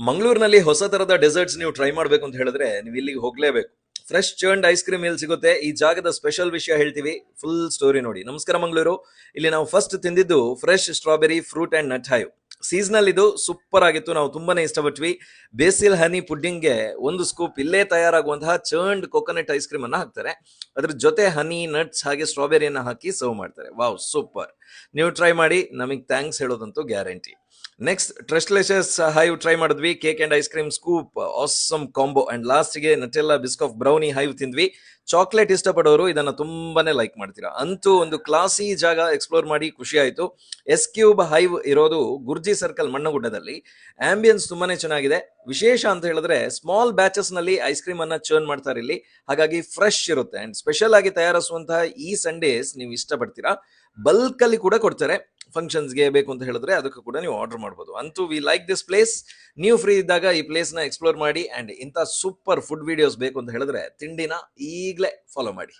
ಮಂಗಳೂರಿನಲ್ಲಿ ಹೊಸ ತರದ ಡೆಸರ್ಟ್ಸ್ ನೀವು ಟ್ರೈ ಮಾಡಬೇಕು ಅಂತ ಹೇಳಿದ್ರೆ ನೀವು ಇಲ್ಲಿಗೆ ಹೋಗ್ಲೇಬೇಕು. ಫ್ರೆಶ್ ಚರ್ನ್ಡ್ ಐಸ್ ಕ್ರೀಮ್ ಇಲ್ಲಿ ಸಿಗುತ್ತೆ. ಈ ಜಾಗದ ಸ್ಪೆಷಲ್ ವಿಷಯ ಹೇಳ್ತೀವಿ, ಫುಲ್ ಸ್ಟೋರಿ ನೋಡಿ. ನಮಸ್ಕಾರ ಮಂಗಳೂರು. ಇಲ್ಲಿ ನಾವು ಫಸ್ಟ್ ತಿಂದಿದ್ದು fresh strawberry fruit and nut hive. Seasonal ಇದು ಸೂಪರ್ ಆಗಿತ್ತು, ನಾವು ತುಂಬಾನೇ ಇಷ್ಟಪಟ್ವಿ. ಬೇಸಿಲ್ ಹನಿ ಪುಡ್ಡಿಂಗ್ಗೆ ಒಂದು ಸ್ಕೂಪ್ ಇಲ್ಲೇ ತಯಾರಾಗುವಂತಹ ಚರ್ನ್ಡ್ ಕೊಕೊನಟ್ ಐಸ್ ಕ್ರೀಮ್ ಅನ್ನ ಹಾಕ್ತಾರೆ. ಅದ್ರ ಜೊತೆ ಹನಿ ನಟ್ಸ್ ಹಾಗೆ ಸ್ಟ್ರಾಬೆರಿಯನ್ನ ಹಾಕಿ ಸರ್ವ್ ಮಾಡ್ತಾರೆ. Wow, super. ನೀವು ಟ್ರೈ ಮಾಡಿ, ನಮಗೆ ಥ್ಯಾಂಕ್ಸ್ ಹೇಳೋದಂತೂ guarantee. Next tres leches hive try ಮಾಡಿದ್ವಿ. Cake and ice cream scoop, awesome combo. And ಲಾಸ್ಟ್ಗೆ ನಟೆಲ್ಲಾ ಬಿಸ್ಕಾಫ್ ಬ್ರೌನಿ ಹೈವ್ ತಿಂದ್ವಿ. ಚಾಕ್ಲೇಟ್ ಇಷ್ಟಪಡೋರು ಇದನ್ನ ತುಂಬಾನೇ ಲೈಕ್ ಮಾಡ್ತೀರಾ. ಅಂತೂ ಒಂದು ಕ್ಲಾಸಿ ಜಾಗ ಎಕ್ಸ್ಪ್ಲೋರ್ ಮಾಡಿ ಖುಷಿ ಆಯ್ತು. ಎಸ್ ಕ್ಯೂಬ್ ಹೈವ್ ಇರೋದು ಗುರ್ಜಿ ಸರ್ಕಲ್ ಮಣ್ಣಗುಡ್ಡದಲ್ಲಿ. ಆಂಬಿಯನ್ಸ್ ತುಂಬಾನೇ ಚೆನ್ನಾಗಿದೆ. ವಿಶೇಷ ಅಂತ ಹೇಳಿದ್ರೆ ಸ್ಮಾಲ್ ಬ್ಯಾಚಸ್ ನಲ್ಲಿ ಐಸ್ ಕ್ರೀಮ್ ಅನ್ನ ಚರ್ನ್ ಮಾಡ್ತಾರೆ ಇಲ್ಲಿ, ಹಾಗಾಗಿ ಫ್ರೆಶ್ ಇರುತ್ತೆ. ಅಂಡ್ ಸ್ಪೆಷಲ್ ಆಗಿ ತಯಾರಿಸುವಂತಹ ಈ ಸಂಡೇಸ್ ನೀವು ಇಷ್ಟಪಡ್ತೀರಾ. ಬಲ್ಕ್ ಅಲ್ಲಿ ಕೂಡ ಕೊಡ್ತಾರೆ. ಫಂಕ್ಷನ್ಸ್ಗೆ ಬೇಕು ಅಂತ ಹೇಳಿದ್ರೆ ಅದಕ್ಕೂ ಕೂಡ ನೀವು ಆರ್ಡರ್ ಮಾಡಬಹುದು. ಅಂತೂ ವಿ ಲೈಕ್ ದಿಸ್ ಪ್ಲೇಸ್. ನೀವು ಫ್ರೀ ಇದ್ದಾಗ ಈ ಪ್ಲೇಸ್ ನ ಎಕ್ಸ್ಪ್ಲೋರ್ ಮಾಡಿ. ಅಂಡ್ ಇಂಥ ಸೂಪರ್ ಫುಡ್ ವಿಡಿಯೋಸ್ ಬೇಕು ಅಂತ ಹೇಳಿದ್ರೆ ತಿಂಡಿನ ಈಗಲೇ ಫಾಲೋ ಮಾಡಿ.